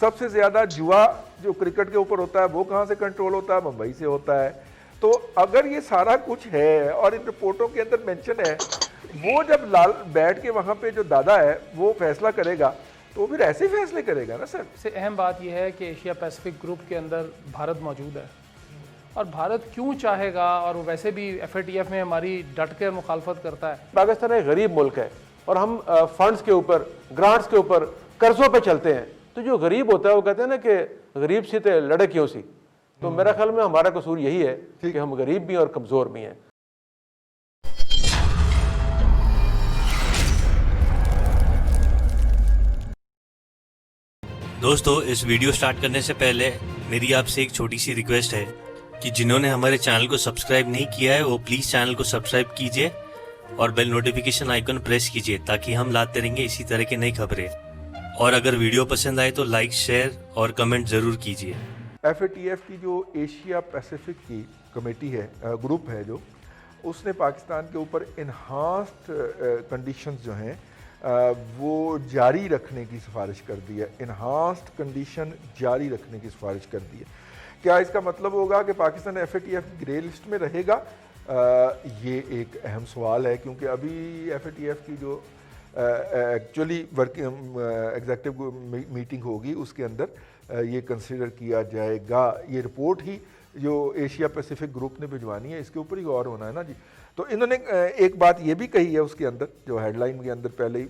सबसे ज़्यादा जुआ जो क्रिकेट के ऊपर होता है वो कहाँ से कंट्रोल होता है? मुंबई से होता है। तो अगर ये सारा कुछ है और इन रिपोर्टों के अंदर मेंशन है, वो जब लाल बैठ के वहाँ पे जो दादा है वो फैसला करेगा तो फिर ऐसे फैसले करेगा ना सर। सबसे अहम बात यह है कि एशिया पैसिफिक ग्रुप के अंदर भारत मौजूद है और भारत क्यों चाहेगा, और वैसे भी FATF में हमारी डट कर मुखालफत करता है। पाकिस्तान एक गरीब मुल्क है और हम फंड्स के ऊपर, ग्रांट्स के ऊपर, कर्जों पे चलते हैं। तो जो गरीब होता है वो कहते हैं ना कि गरीब सी तो लड़े क्यों सी। तो मेरा ख्याल में हमारा कसूर यही है कि हम गरीब भी और कमज़ोर भी हैं। दोस्तों, इस वीडियो स्टार्ट करने से पहले मेरी आपसे एक छोटी सी रिक्वेस्ट है कि जिन्होंने हमारे चैनल को सब्सक्राइब नहीं किया है वो प्लीज़ चैनल को सब्सक्राइब कीजिए और बेल नोटिफिकेशन आइकन प्रेस कीजिए ताकि हम लाते रहेंगे इसी तरह की नई खबरें। और अगर वीडियो पसंद आए तो लाइक, शेयर और कमेंट ज़रूर कीजिए। FATF की जो एशिया पैसिफिक की कमेटी है, ग्रुप है, जो उसने पाकिस्तान के ऊपर इन्हांस्ड कंडीशंस जो हैं वो जारी रखने की सिफारिश कर दी है। इन्हांस्ड कंडीशन जारी रखने की सिफारिश कर दी है। क्या इसका मतलब होगा कि पाकिस्तान FATF की ग्रे लिस्ट में रहेगा? ये एक अहम सवाल है, क्योंकि अभी FATF की जो एक्चुअली वर्किंग एग्जेक्टिव मीटिंग होगी उसके अंदर ये कंसिडर किया जाएगा। ये रिपोर्ट ही जो एशिया पैसिफिक ग्रुप ने भिजवानी है इसके ऊपर ही गौर होना है ना जी। तो इन्होंने एक बात ये भी कही है उसके अंदर, जो हेडलाइन के अंदर पहले ही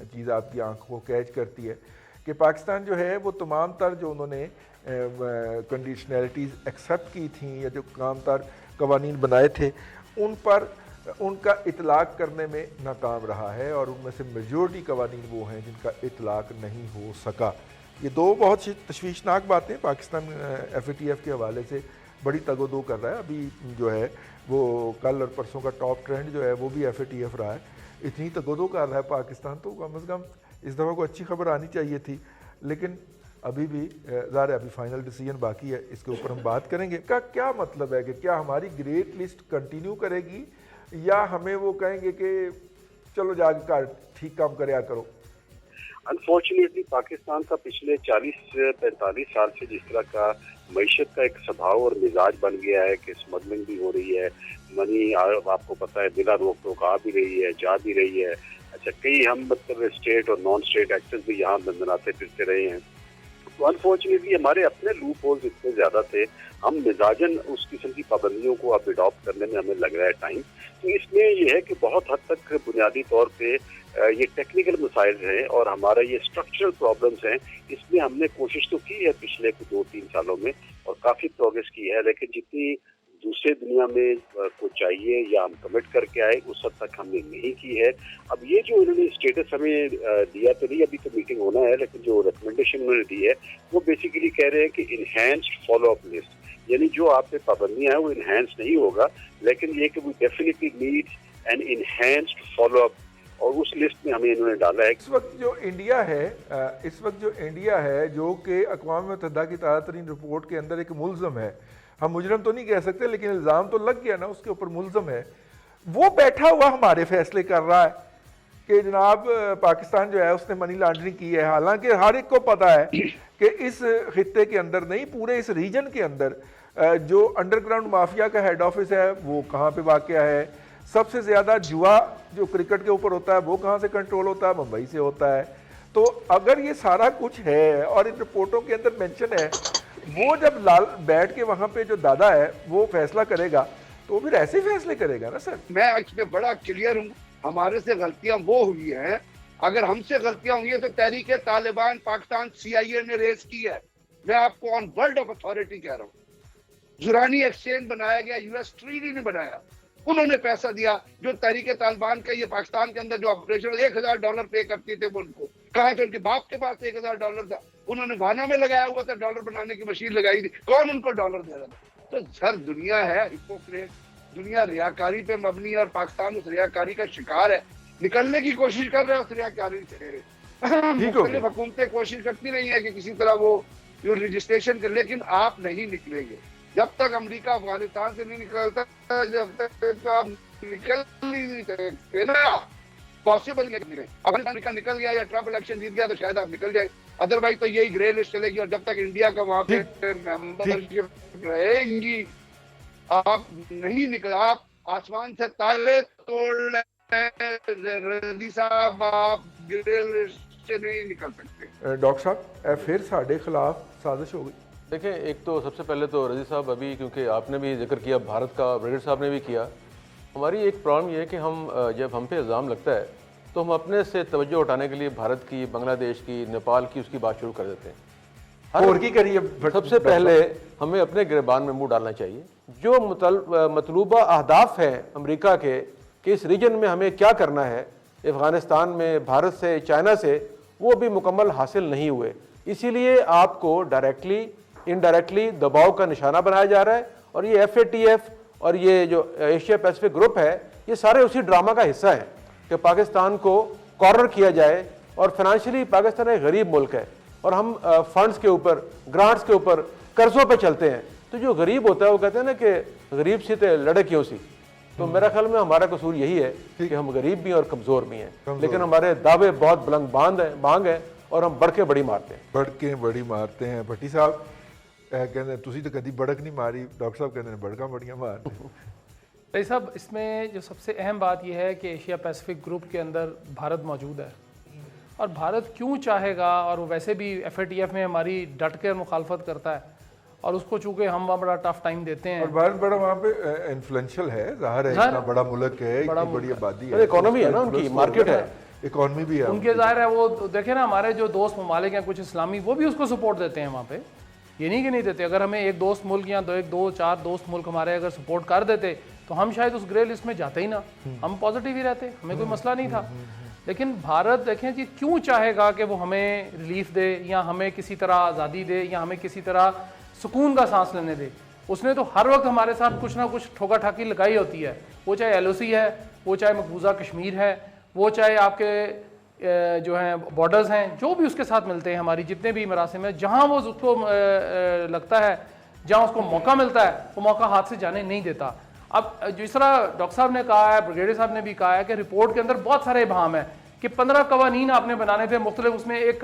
चीज़ आपकी आंखों को कैच करती है कि पाकिस्तान जो है वो तमाम तर जो उन्होंने कंडीशनैलिटीज़ एक्सेप्ट की थी या जो तमाम तर कवानीन बनाए थे उन पर उनका इतलाक़ करने में नाकाम रहा है, और उनमें से मेजॉरिटी कवानीन वो हैं जिनका इतलाक़ नहीं हो सका। ये दो बहुत सी तशवीशनाक बातें पाकिस्तान FATF के हवाले से बड़ी तगोदो कर रहा है। अभी जो है वो कल और परसों का टॉप ट्रेंड जो है वो भी FATF रहा है। इतनी तगोदो कर रहा है पाकिस्तान, तो कम से कम इस दफ़ा को अच्छी खबर आनी चाहिए थी, लेकिन अभी भी ज़ाहिर है अभी फाइनल डिसीजन बाकी है, इसके ऊपर हम बात करेंगे। का क्या मतलब है कि क्या हमारी ग्रेट लिस्ट कंटिन्यू करेगी या हमें वो कहेंगे कि चलो जाकर ठीक काम करया करो? अनफॉर्चुनेटली पाकिस्तान का पिछले 40-45 साल से जिस तरह का मईशत का एक स्वभाव और मिजाज बन गया है कि स्मगलिंग भी हो रही है, मनी आपको पता है बिना रोक टोक आ भी रही है, जा भी रही है। अच्छा, कई हम मतलब स्टेट और नॉन स्टेट एक्टर्स भी यहाँ बनाते फिरते रहे हैं। तो अनफॉर्चुनेटली हमारे अपने लूप होल्स इतने ज़्यादा थे, हम मिजाजन उस किस्म की पाबंदियों को अब अडॉप्ट करने में हमें लग रहा है टाइम। तो इसमें यह है कि बहुत हद तक बुनियादी तौर पे ये टेक्निकल मसाइल हैं और हमारा ये स्ट्रक्चरल प्रॉब्लम्स हैं। इसमें हमने कोशिश तो की है पिछले 2-3 सालों में और काफ़ी प्रोग्रेस की है, लेकिन जितनी दूसरे दुनिया में को चाहिए या हम कमिट करके आए उस हद तक हमने नहीं की है। अब ये जो इन्होंने स्टेटस हमें दिया तो नहीं, अभी तो मीटिंग होना है, लेकिन जो रिकमेंडेशन उन्होंने दी है वो बेसिकली कह रहे हैं कि इनहैंस्ड फॉलो अप लिस्ट, यानी जो आप पे पाबंदियां हैं वो इनहैंस नहीं होगा, लेकिन ये कि we definitely need an enhanced follow up, और उस लिस्ट में हमें इन्होंने डाला है। इस वक्त जो इंडिया है जो कि अक़वाम मुत्तहिदा की ताज़ा तरीन रिपोर्ट के अंदर एक मुल्ज़म है, हम मुजरम तो नहीं कह सकते लेकिन इल्ज़ाम तो लग गया ना, उसके ऊपर मुल्ज़म है, वो बैठा हुआ हमारे फैसले कर रहा है कि जनाब पाकिस्तान जो है उसने मनी लॉन्ड्रिंग की है। हालांकि हर एक को पता है कि इस खित्ते के अंदर नहीं, पूरे इस रीजन के अंदर जो अंडरग्राउंड माफिया का हेड ऑफिस है वो कहाँ पे वाक़या है। सबसे ज़्यादा जुआ जो क्रिकेट के ऊपर होता है वो कहाँ से कंट्रोल होता है? मुंबई से होता है। तो अगर ये सारा कुछ है और इन रिपोर्टों के अंदर मेंशन है, वो जब लाल बैठ के वहाँ पे जो दादा है वो फैसला करेगा तो फिर ऐसे फैसले करेगा ना सर। मैं इसमें बड़ा क्लियर हूँ, हमारे से गलतियां वो हुई हैं। अगर हमसे गलतियां हुई है तो तहरीक तालिबान पाकिस्तान CIA ने रेस की है। मैं आपको ऑन वर्ल्ड ऑफ अथॉरिटी कह रहा हूँ, जुरानी एक्सचेंज बनाया गया, US ट्रीटी ने बनाया, उन्होंने पैसा दिया। जो तहरीक तालिबान का ये पाकिस्तान के अंदर जो ऑपरेशन $1000 पे करती थे वो उनको कहा था, उनके बाप के पास $1000 था, उन्होंने गाना में लगाया हुआ था, डॉलर बनाने की मशीन लगाई थी, कौन उनको डॉलर दे रहा था? तो सर दुनिया है हिपोक्रेट, दुनिया रियाकारी पे मबनी है और पाकिस्तान उस रियाकारी का शिकार है। निकलने की कोशिश कर रहे हैं उस रियाकारी से। मुख्तलिफ हुकूमतें कोशिश करती रही है कि किसी तरह वो जो रजिस्ट्रेशन कर, लेकिन आप नहीं निकलेंगे जब तक अमेरिका अफगानिस्तान से नहीं निकलता, जब तक आप निकल नहीं सकते ना, पॉसिबल नहीं। अफगानिस्तान निकल गया या ट्रंप इलेक्शन जीत गया तो शायद आप निकल जाए, अदरवाइज तो यही ग्रे लिस्ट चलेगी, और जब तक इंडिया का वहां पे मेंबरशिप रहेगी, आप नहीं निकल, आप आसमान से ताले तोड़ ले रजी साहब, आप ग्रे लिस्ट से नहीं निकल सकते। डॉक्टर साहब फिर साढ़े खिलाफ साजिश हो गई। देखें, एक तो सबसे पहले तो रजी साहब, अभी क्योंकि आपने भी जिक्र किया भारत का, ब्रिगेड साहब ने भी किया, हमारी एक प्रॉब्लम ये है कि हम जब हम पे इल्ज़ाम लगता है तो हम अपने से तवज्जो उठाने के लिए भारत की, बांग्लादेश की, नेपाल की, उसकी बात शुरू कर देते हैं। और की करिए, सबसे पहले हमें अपने गिरबान में मुंह डालना चाहिए। जो मतलूबा अहदाफ हैं अमेरिका के कि इस रीजन में हमें क्या करना है, अफ़गानिस्तान में, भारत से, चाइना से, वो भी मुकम्मल हासिल नहीं हुए। इसीलिए आपको डायरेक्टली इनडायरेक्टली दबाव का निशाना बनाया जा रहा है। और ये FATF और ये जो एशिया पैसिफिक ग्रुप है, ये सारे उसी ड्रामा का हिस्सा है कि पाकिस्तान को कॉर्नर किया जाए। और फाइनेंशियली पाकिस्तान एक गरीब मुल्क है और हम फंड्स के ऊपर, ग्रांट्स के ऊपर, कर्जों पे चलते हैं। तो जो गरीब होता है वो कहते हैं ना कि गरीब सी ते लड़े क्यों सी। तो मेरा ख्याल में हमारा कसूर यही है कि हम गरीब भी और कमज़ोर भी हैं, लेकिन हमारे दावे बहुत बुलंद बांग हैं और हम बढ़ के बड़ी मारते हैं। बढ़ के बड़ी मारते हैं। भट्टी साहब कहते तुसी तो कभी बड़क नहीं मारी, डॉक्टर साहब कहते हैं बड़का बड़ियाँ मार। भाई साहब, इसमें जो सबसे अहम बात यह है कि एशिया पैसिफिक ग्रुप के अंदर भारत मौजूद है, और भारत क्यों चाहेगा, और वो वैसे भी FATF में हमारी डट कर मुखालफत करता है, और उसको चूँकि हम बड़ा टफ टाइम देते हैं। और भारत बड़ा वहाँ पे इन्फ्लुएंशियल है, ज़ाहिर है, इतना बड़ा मुल्क है, इतनी बड़ी आबादी है, इकोनॉमी है ना, उनकी मार्केट है, इकोनॉमी भी है उनके, ज़ाहिर है। वो देखे ना, हमारे जो दोस्त ममालिक हैं कुछ इस्लामी, वो भी उसको सपोर्ट देते हैं वहाँ पे, ये नहीं कि नहीं देते। अगर हमें एक दोस्त मुल्क या दो चार दोस्त मुल्क हमारे अगर सपोर्ट कर देते तो हम शायद उस ग्रे लिस्ट में जाते ही ना, हम पॉजिटिव ही रहते, हमें कोई मसला नहीं था। लेकिन भारत देखें जी क्यों चाहेगा कि वो हमें रिलीफ दे, या हमें किसी तरह आज़ादी दे, या हमें किसी तरह सुकून का सांस लेने दे। उसने तो हर वक्त हमारे साथ कुछ ना कुछ ठोका ठाकी लगाई होती है, वो चाहे LOC है, वो चाहे मकबूजा कश्मीर है, वो चाहे आपके जो हैं बॉर्डर्स हैं, जो भी उसके साथ मिलते हैं, हमारी जितने भी मरासिम हैं, जहाँ वो उसको लगता है, जहाँ उसको मौका मिलता है, वो मौका हाथ से जाने नहीं देता। अब जिस तरह डॉक्टर साहब ने कहा है, ब्रिगेडियर साहब ने भी कहा है कि रिपोर्ट के अंदर बहुत सारे इबाम है कि 15 कवानीन आपने बनाने थे मुख्तलिफ। उसमें एक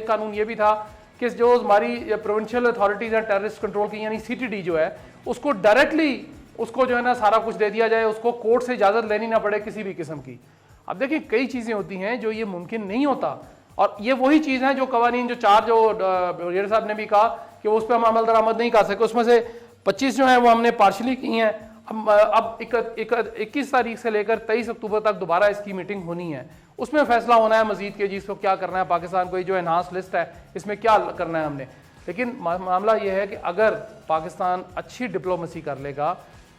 कानून ये भी था कि जो हमारी प्रोविंशियल अथॉरिटीज़ हैं टेररिस्ट कंट्रोल की, यानी CTD जो है, उसको डायरेक्टली उसको जो है ना सारा कुछ दे दिया जाए, उसको कोर्ट से इजाज़त लेनी ना पड़े किसी भी किस्म की। अब देखिए कई चीज़ें होती हैं जो ये मुमकिन नहीं होता, और ये वही चीज़ है जो कवानीन जो 4 जो ब्रिगेडियर साहब ने भी कहा कि उस पर हम अमल दरामद नहीं कर सके, उसमें से 25 जो है वो हमने पार्शली की हैं। अब 21 तारीख से लेकर 23 अक्टूबर तक दोबारा इसकी मीटिंग होनी है, उसमें फैसला होना है मजीद के जी इसको क्या करना है, पाकिस्तान को जो एनहांस लिस्ट है इसमें क्या करना है हमने। लेकिन मामला यह है कि अगर पाकिस्तान अच्छी डिप्लोमेसी कर लेगा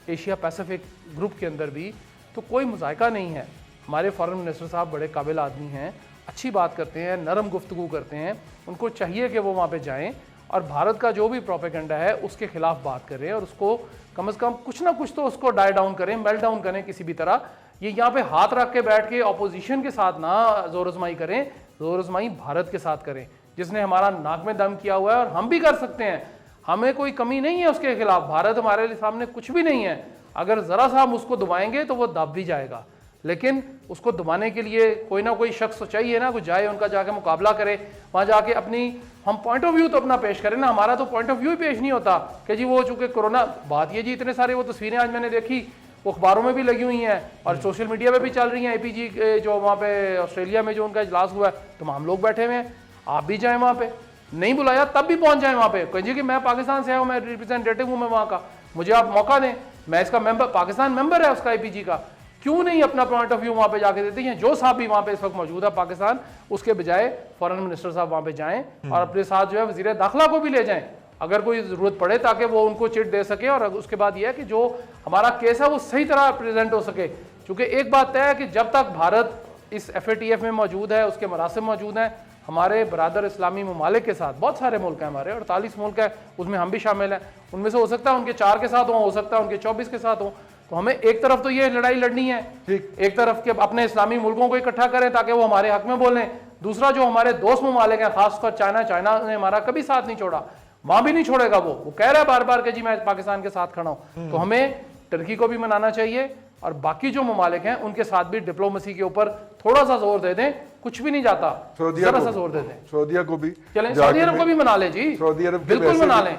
एशिया पैसिफिक ग्रुप के अंदर भी, तो कोई मुज़ायका नहीं है। हमारे फॉरेन मिनिस्टर साहब बड़े काबिल आदमी हैं, अच्छी बात करते हैं, नरम गुफ्तगू करते हैं, उनको चाहिए कि वो वहाँ पे जाएं और भारत का जो भी प्रोपेगेंडा है उसके खिलाफ बात करें, और उसको कम से कम कुछ ना कुछ तो उसको डाई डाउन करें, मेल्ट डाउन करें किसी भी तरह। ये यहाँ पे हाथ रख के बैठ के ऑपोजिशन के साथ ना जोर आजमाई करें, जोर आजमाई भारत के साथ करें जिसने हमारा नाक में दम किया हुआ है, और हम भी कर सकते हैं, हमें कोई कमी नहीं है उसके खिलाफ। भारत हमारे सामने कुछ भी नहीं है, अगर ज़रा सा हम उसको दबाएंगे तो वो दब भी जाएगा। लेकिन उसको दबाने के लिए कोई ना कोई शख्स तो चाहिए ना, कोई जाए उनका जाके मुकाबला करे, वहाँ जाके अपनी हम पॉइंट ऑफ व्यू तो अपना पेश करें ना। हमारा तो पॉइंट ऑफ व्यू ही पेश नहीं होता कि जी वो चूँकि कोरोना बात ये जी इतने सारे वो तस्वीरें आज मैंने देखी, वो अखबारों में भी लगी हुई हैं और सोशल मीडिया पे भी चल रही हैं। APG जो वहाँ पे ऑस्ट्रेलिया में जो उनका इजलास हुआ है, तमाम लोग बैठे हुए हैं, आप भी जाएँ वहाँ पे, नहीं बुलाया तब भी पहुँच जाएँ वहाँ पे, कहिए कि मैं पाकिस्तान से आया हूँ, मैं रिप्रेजेंटेटिव हूँ मैं वहाँ का, मुझे आप मौका दें, मैं इसका मेंबर, पाकिस्तान मेंबर है उसका APG का, क्यों नहीं अपना पॉइंट ऑफ व्यू वहाँ पे जाके देते हैं। जो साहब भी वहाँ पे इस वक्त मौजूद है पाकिस्तान, उसके बजाय फॉरेन मिनिस्टर साहब वहाँ पे जाएं और अपने साथ जो है वज़ीर दाखिला को भी ले जाएं अगर कोई ज़रूरत पड़े, ताकि वो उनको चिट दे सके। और उसके बाद ये है कि जो हमारा केस है वो सही तरह प्रेजेंट हो सके, क्योंकि एक बात तय है कि जब तक भारत इस FATF में मौजूद है, उसके मरासिम मौजूद हैं, हमारे बरादर इस्लामी ममालिक के साथ बहुत सारे मुल्क हैं, हमारे 48 मुल्क हैं, उसमें हम भी शामिल हैं, उनमें से हो सकता है उनके 4 के साथ हो सकता है उनके 24 के साथ हो। तो हमें एक तरफ तो ये लड़ाई लड़नी है, एक तरफ के अपने इस्लामी मुल्कों को इकट्ठा करें ताकि वो हमारे हक में बोलें, दूसरा जो हमारे दोस्त ममालिक हैं, खासकर चाइना ने हमारा कभी साथ नहीं छोड़ा, वहां भी नहीं छोड़ेगा, वो कह रहा है बार बार कि जी मैं पाकिस्तान के साथ खड़ा हूं। तो हमें टर्की को भी मनाना चाहिए और बाकी जो ममालिक हैं उनके साथ भी डिप्लोमेसी के ऊपर थोड़ा सा जोर दे दें, कुछ भी नहीं जाता, सऊदीया जरा को सा जोर देते हैं। सऊदीया को भी चलें जाके सऊदी अरब को भी मना लें जी, सऊदी अरब के बिल्कुल वैसे मना भी लें।